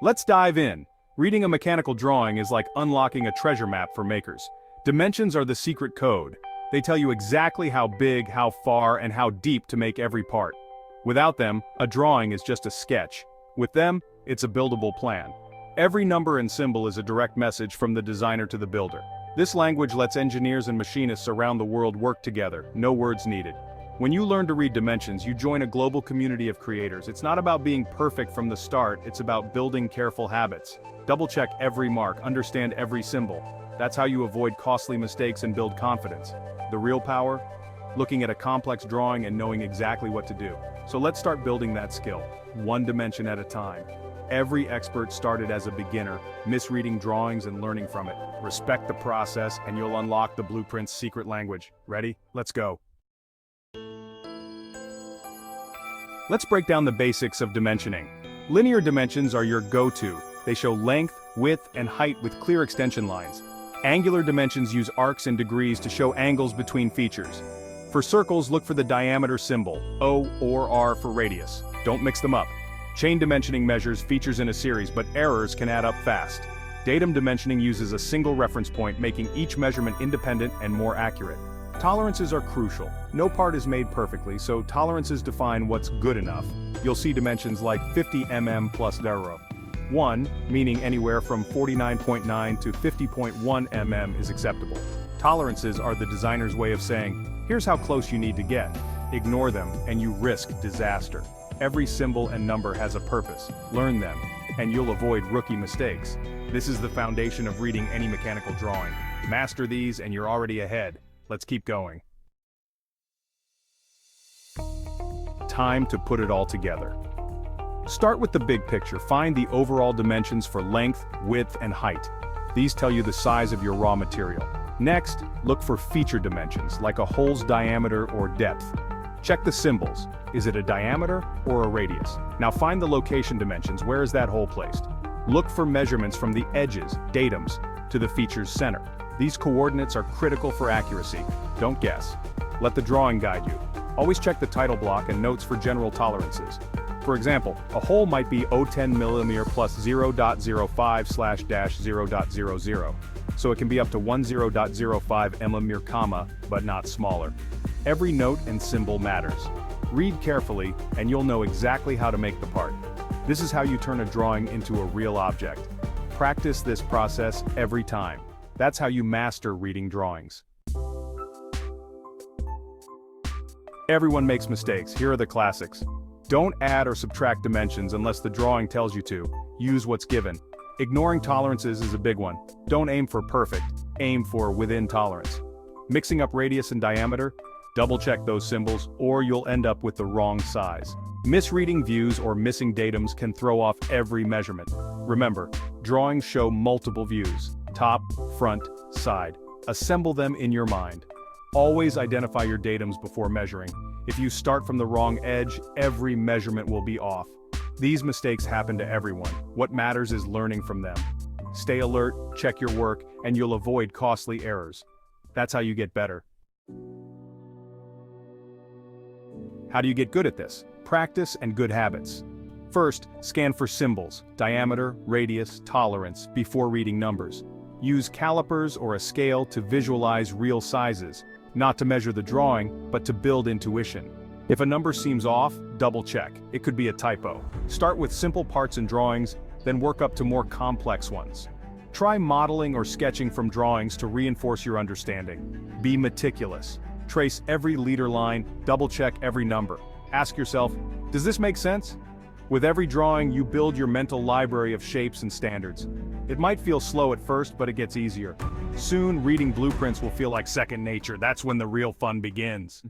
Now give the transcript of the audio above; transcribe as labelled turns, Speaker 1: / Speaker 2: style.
Speaker 1: Let's dive in. Reading a mechanical drawing is like unlocking a treasure map for makers. Dimensions are the secret code. They tell you exactly how big, how far, and how deep to make every part. Without them, a drawing is just a sketch. With them, it's a buildable plan. Every number and symbol is a direct message from the designer to the builder. This language lets engineers and machinists around the world work together, no words needed. When you learn to read dimensions, you join a global community of creators. It's not about being perfect from the start, it's about building careful habits. Double-check every mark, understand every symbol. That's how you avoid costly mistakes and build confidence. The real power? Looking at a complex drawing and knowing exactly what to do. So let's start building that skill, one dimension at a time. Every expert started as a beginner, misreading drawings and learning from it. Respect the process and you'll unlock the blueprint's secret language. Ready? Let's go. Let's break down the basics of dimensioning. Linear dimensions are your go-to. They show length, width, and height with clear extension lines. Angular dimensions use arcs and degrees to show angles between features. For circles, look for the diameter symbol, O or R for radius. Don't mix them up. Chain dimensioning measures features in a series, but errors can add up fast. Datum dimensioning uses a single reference point, making each measurement independent and more accurate. Tolerances are crucial. No part is made perfectly, so tolerances define what's good enough. You'll see dimensions like 50 mm plus 0. 1, meaning anywhere from 49.9 to 50.1 mm is acceptable. Tolerances are the designer's way of saying, here's how close you need to get. Ignore them, and you risk disaster. Every symbol and number has a purpose. Learn them, and you'll avoid rookie mistakes. This is the foundation of reading any mechanical drawing. Master these, and you're already ahead. Let's keep going. Time to put it all together. Start with the big picture. Find the overall dimensions for length, width, and height. These tell you the size of your raw material. Next, look for feature dimensions, like a hole's diameter or depth. Check the symbols. Is it a diameter or a radius? Now find the location dimensions. Where is that hole placed? Look for measurements from the edges, datums, to the feature's center. These coordinates are critical for accuracy. Don't guess. Let the drawing guide you. Always check the title block and notes for general tolerances. For example, a hole might be 010 mm plus 0.05/-0.00, so it can be up to 10.05 mm, but not smaller. Every note and symbol matters. Read carefully, and you'll know exactly how to make the part. This is how you turn a drawing into a real object. Practice this process every time. That's how you master reading drawings. Everyone makes mistakes. Here are the classics. Don't add or subtract dimensions unless the drawing tells you to. Use what's given. Ignoring tolerances is a big one. Don't aim for perfect, aim for within tolerance. Mixing up radius and diameter, double-check those symbols or you'll end up with the wrong size. Misreading views or missing datums can throw off every measurement. Remember, drawings show multiple views. Top, front, side. Assemble them in your mind. Always identify your datums before measuring. If you start from the wrong edge, every measurement will be off. These mistakes happen to everyone. What matters is learning from them. Stay alert, check your work, and you'll avoid costly errors. That's how you get better. How do you get good at this? Practice and good habits. First, scan for symbols, diameter, radius, tolerance, before reading numbers. Use calipers or a scale to visualize real sizes, not to measure the drawing, but to build intuition. If a number seems off, double-check. It could be a typo. Start with simple parts and drawings, then work up to more complex ones. Try modeling or sketching from drawings to reinforce your understanding. Be meticulous. Trace every leader line, double-check every number. Ask yourself, does this make sense? With every drawing, you build your mental library of shapes and standards. It might feel slow at first, but it gets easier. Soon, reading blueprints will feel like second nature. That's when the real fun begins.